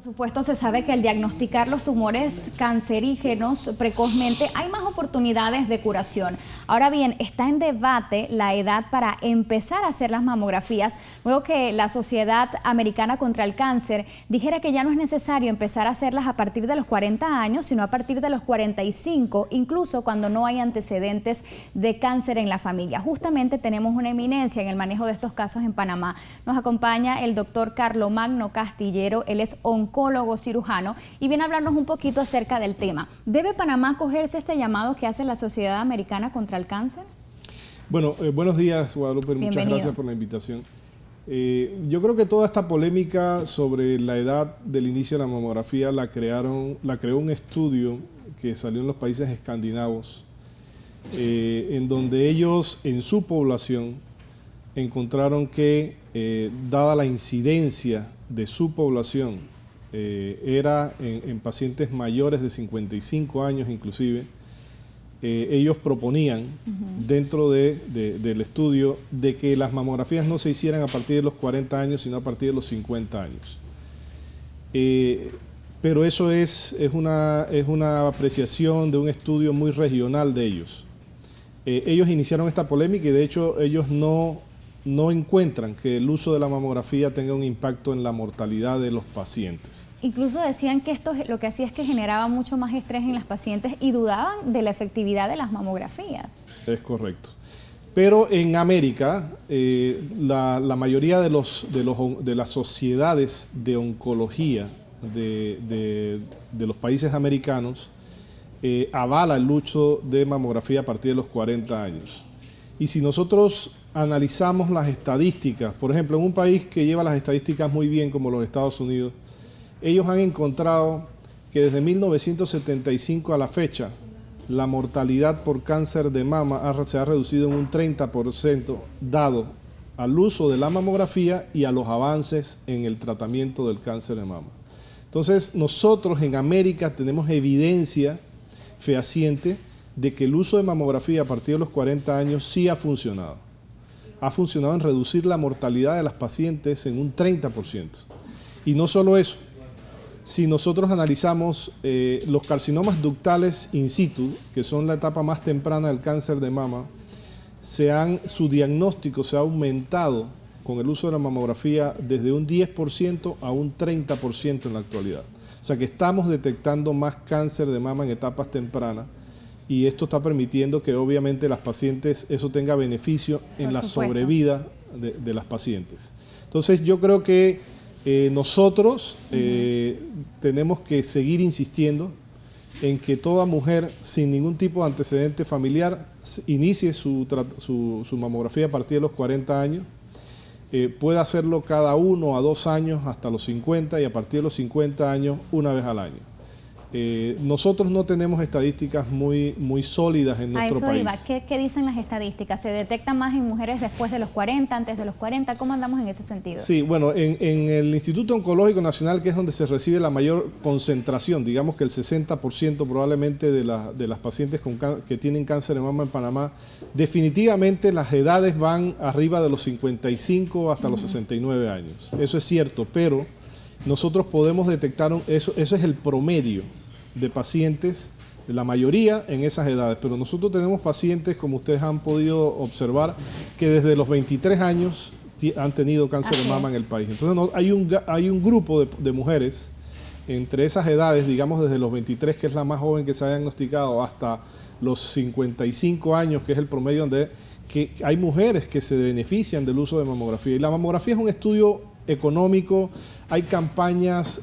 Por supuesto, se sabe que al diagnosticar los tumores cancerígenos precozmente hay más oportunidades de curación. Ahora bien, está en debate la edad para empezar a hacer las mamografías, luego que la Sociedad Americana contra el Cáncer dijera que ya no es necesario empezar a hacerlas a partir de los 40 años, sino a partir de los 45, incluso cuando no hay antecedentes de cáncer en la familia. Justamente tenemos una eminencia en el manejo de estos casos en Panamá. Nos acompaña el doctor Carlomagno Castillero, él es oncólogo cirujano y viene a hablarnos un poquito acerca del tema. ¿Debe Panamá acogerse a este llamado que hace la Sociedad Americana contra el Cáncer? Bueno, buenos días, Guadalupe, muchas gracias por la invitación. Yo creo que toda esta polémica sobre la edad del inicio de la mamografía la creó un estudio que salió en los países escandinavos, en donde ellos en su población encontraron que, dada la incidencia de su población, era en pacientes mayores de 55 años inclusive, ellos proponían dentro del estudio de que las mamografías no se hicieran a partir de los 40 años, sino a partir de los 50 años. Pero eso es una apreciación de un estudio muy regional de ellos. Ellos iniciaron esta polémica y de hecho ellos no encuentran que el uso de la mamografía tenga un impacto en la mortalidad de los pacientes. Incluso decían que esto lo que hacía es que generaba mucho más estrés en las pacientes y dudaban de la efectividad de las mamografías. Es correcto. Pero en América, la mayoría de las sociedades de oncología de los países americanos avala el uso de mamografía a partir de los 40 años. Y si nosotros analizamos las estadísticas, por ejemplo, en un país que lleva las estadísticas muy bien como los Estados Unidos, ellos han encontrado que desde 1975 a la fecha, la mortalidad por cáncer de mama se ha reducido en un 30% dado al uso de la mamografía y a los avances en el tratamiento del cáncer de mama. Entonces, nosotros en América tenemos evidencia fehaciente de que el uso de mamografía a partir de los 40 años sí ha funcionado. Ha funcionado en reducir la mortalidad de las pacientes en un 30%. Y no solo eso, si nosotros analizamos los carcinomas ductales in situ, que son la etapa más temprana del cáncer de mama, su diagnóstico se ha aumentado con el uso de la mamografía desde un 10% a un 30% en la actualidad. O sea que estamos detectando más cáncer de mama en etapas tempranas y esto está permitiendo que obviamente las pacientes, eso tenga beneficio en la sobrevida de las pacientes. Entonces yo creo que nosotros tenemos que seguir insistiendo en que toda mujer sin ningún tipo de antecedente familiar inicie su mamografía a partir de los 40 años, puede hacerlo cada 1 a 2 años hasta los 50 y a partir de los 50 años una vez al año. Nosotros no tenemos estadísticas muy sólidas en nuestro país. ¿Qué dicen las estadísticas? ¿Se detecta más en mujeres después de los 40, antes de los 40? ¿Cómo andamos en ese sentido? Sí, bueno, en el Instituto Oncológico Nacional, que es donde se recibe la mayor concentración, digamos que el 60% probablemente de las pacientes que tienen cáncer de mama en Panamá, definitivamente las edades van arriba de los 55 hasta los 69 años. Eso es cierto, pero nosotros podemos detectar, eso es el promedio de pacientes, de la mayoría en esas edades, pero nosotros tenemos pacientes, como ustedes han podido observar, que desde los 23 años han tenido cáncer de mama en el país. Entonces hay un grupo de mujeres entre esas edades, digamos desde los 23, que es la más joven que se ha diagnosticado, hasta los 55 años, que es el promedio, que hay mujeres que se benefician del uso de mamografía. Y la mamografía es un estudio económico, hay campañas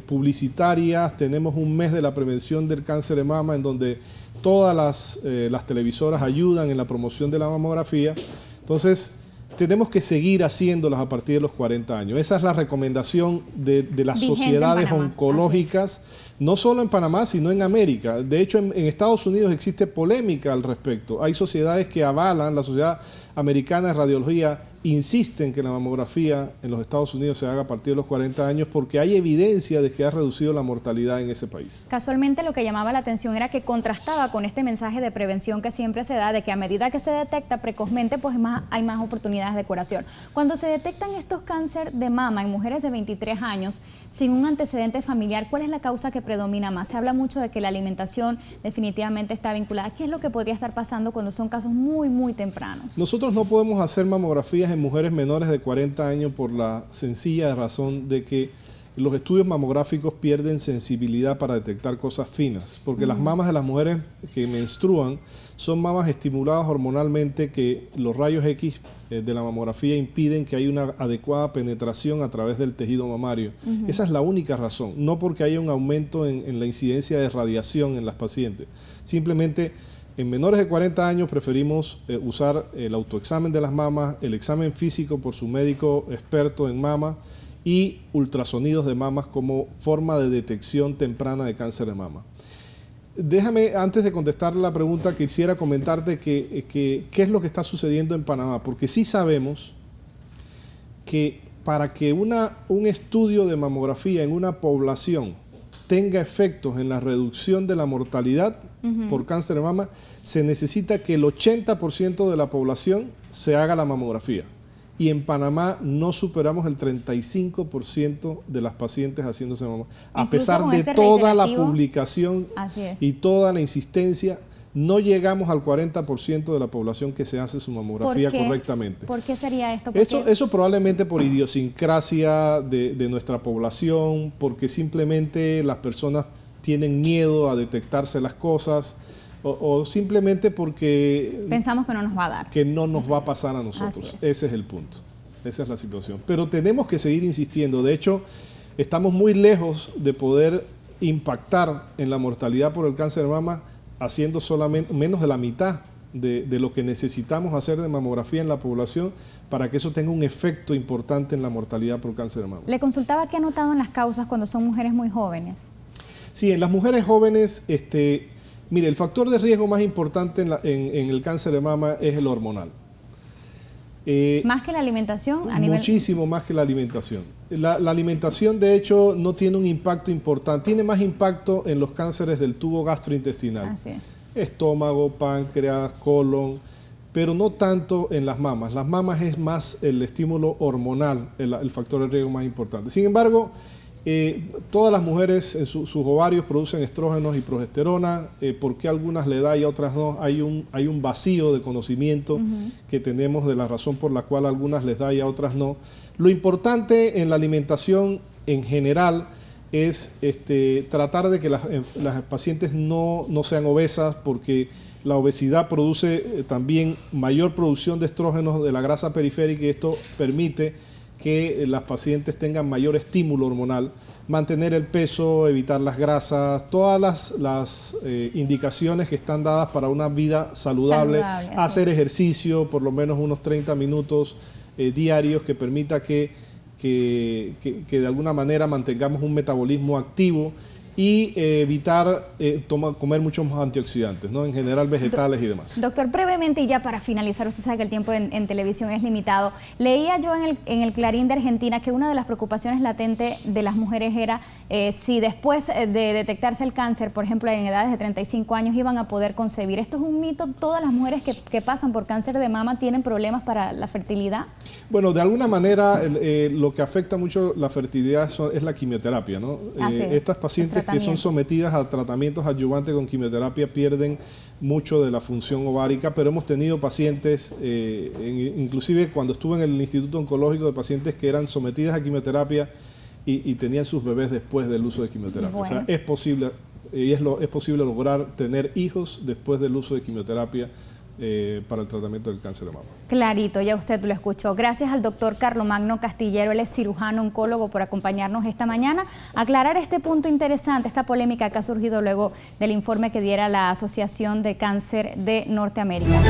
publicitarias, tenemos un mes de la prevención del cáncer de mama en donde todas las televisoras ayudan en la promoción de la mamografía. Entonces tenemos que seguir haciéndolas a partir de los 40 años. Esa es la recomendación de las sociedades oncológicas, no solo en Panamá, sino en América. De hecho, en Estados Unidos existe polémica al respecto. Hay sociedades que avalan, la Sociedad Americana de Radiología insisten que la mamografía en los Estados Unidos se haga a partir de los 40 años porque hay evidencia de que ha reducido la mortalidad en ese país. Casualmente lo que llamaba la atención era que contrastaba con este mensaje de prevención que siempre se da, de que a medida que se detecta precozmente, pues hay más oportunidades de curación. Cuando se detectan estos cáncer de mama en mujeres de 23 años sin un antecedente familiar, ¿cuál es la causa que predomina más? Se habla mucho de que la alimentación definitivamente está vinculada. ¿Qué es lo que podría estar pasando cuando son casos muy, muy tempranos? Nosotros no podemos hacer mamografías en mujeres menores de 40 años por la sencilla razón de que los estudios mamográficos pierden sensibilidad para detectar cosas finas, porque las mamas de las mujeres que menstruan son mamas estimuladas hormonalmente que los rayos X de la mamografía impiden que haya una adecuada penetración a través del tejido mamario. Esa es la única razón, no porque haya un aumento en la incidencia de radiación en las pacientes. Simplemente en menores de 40 años preferimos usar el autoexamen de las mamas, el examen físico por su médico experto en mama y ultrasonidos de mamas como forma de detección temprana de cáncer de mama. Déjame, antes de contestar la pregunta, quisiera comentarte qué es lo que está sucediendo en Panamá, porque sí sabemos que para que un estudio de mamografía en una población tenga efectos en la reducción de la mortalidad por cáncer de mama, se necesita que el 80% de la población se haga la mamografía. Y en Panamá no superamos el 35% de las pacientes haciéndose mamografía. A pesar de toda la publicación y toda la insistencia, no llegamos al 40% de la población que se hace su mamografía correctamente. ¿Por qué sería esto? Eso probablemente por idiosincrasia de nuestra población, porque simplemente las personas tienen miedo a detectarse las cosas, o simplemente porque pensamos que no nos va a dar. Que no nos va a pasar a nosotros. Ese es el punto. Esa es la situación. Pero tenemos que seguir insistiendo. De hecho, estamos muy lejos de poder impactar en la mortalidad por el cáncer de mama haciendo solamente menos de la mitad de lo que necesitamos hacer de mamografía en la población para que eso tenga un efecto importante en la mortalidad por cáncer de mama. Le consultaba qué ha notado en las causas cuando son mujeres muy jóvenes. Sí, en las mujeres jóvenes, mire, el factor de riesgo más importante en el cáncer de mama es el hormonal. ¿Más que la alimentación? Muchísimo más que la alimentación. La alimentación, de hecho, no tiene un impacto importante. Tiene más impacto en los cánceres del tubo gastrointestinal. Así es. Estómago, páncreas, colon, pero no tanto en las mamas. Las mamas es más el estímulo hormonal, el factor de riesgo más importante. Sin embargo, todas las mujeres en sus ovarios producen estrógenos y progesterona. ¿Por qué a algunas le da y a otras no? Hay un vacío de conocimiento que tenemos de la razón por la cual a algunas les da y a otras no. Lo importante en la alimentación en general es tratar de que las pacientes no sean obesas, porque la obesidad produce también mayor producción de estrógenos de la grasa periférica y esto permite que las pacientes tengan mayor estímulo hormonal, mantener el peso, evitar las grasas, todas las indicaciones que están dadas para una vida saludable, hacer ejercicio, por lo menos unos 30 minutos diarios, que permita que de alguna manera mantengamos un metabolismo activo y evitar comer muchos más antioxidantes, ¿no? En general vegetales y demás. Doctor, brevemente y ya para finalizar, usted sabe que el tiempo en televisión es limitado. Leía yo en el Clarín de Argentina que una de las preocupaciones latentes de las mujeres era si después de detectarse el cáncer, por ejemplo, en edades de 35 años, iban a poder concebir. ¿Esto es un mito? ¿Todas las mujeres que pasan por cáncer de mama tienen problemas para la fertilidad? Bueno, de alguna manera lo que afecta mucho la fertilidad es la quimioterapia, ¿no? Estas pacientes que son sometidas a tratamientos adyuvantes con quimioterapia pierden mucho de la función ovárica, pero hemos tenido pacientes, inclusive cuando estuve en el Instituto Oncológico, de pacientes que eran sometidas a quimioterapia y tenían sus bebés después del uso de quimioterapia. Bueno. O sea, es posible, es posible lograr tener hijos después del uso de quimioterapia para el tratamiento del cáncer de mama. Clarito, ya usted lo escuchó. Gracias al doctor Carlomagno Castillero, él es cirujano oncólogo, por acompañarnos esta mañana, aclarar este punto interesante, esta polémica que ha surgido luego del informe que diera la Asociación de Cáncer de Norteamérica.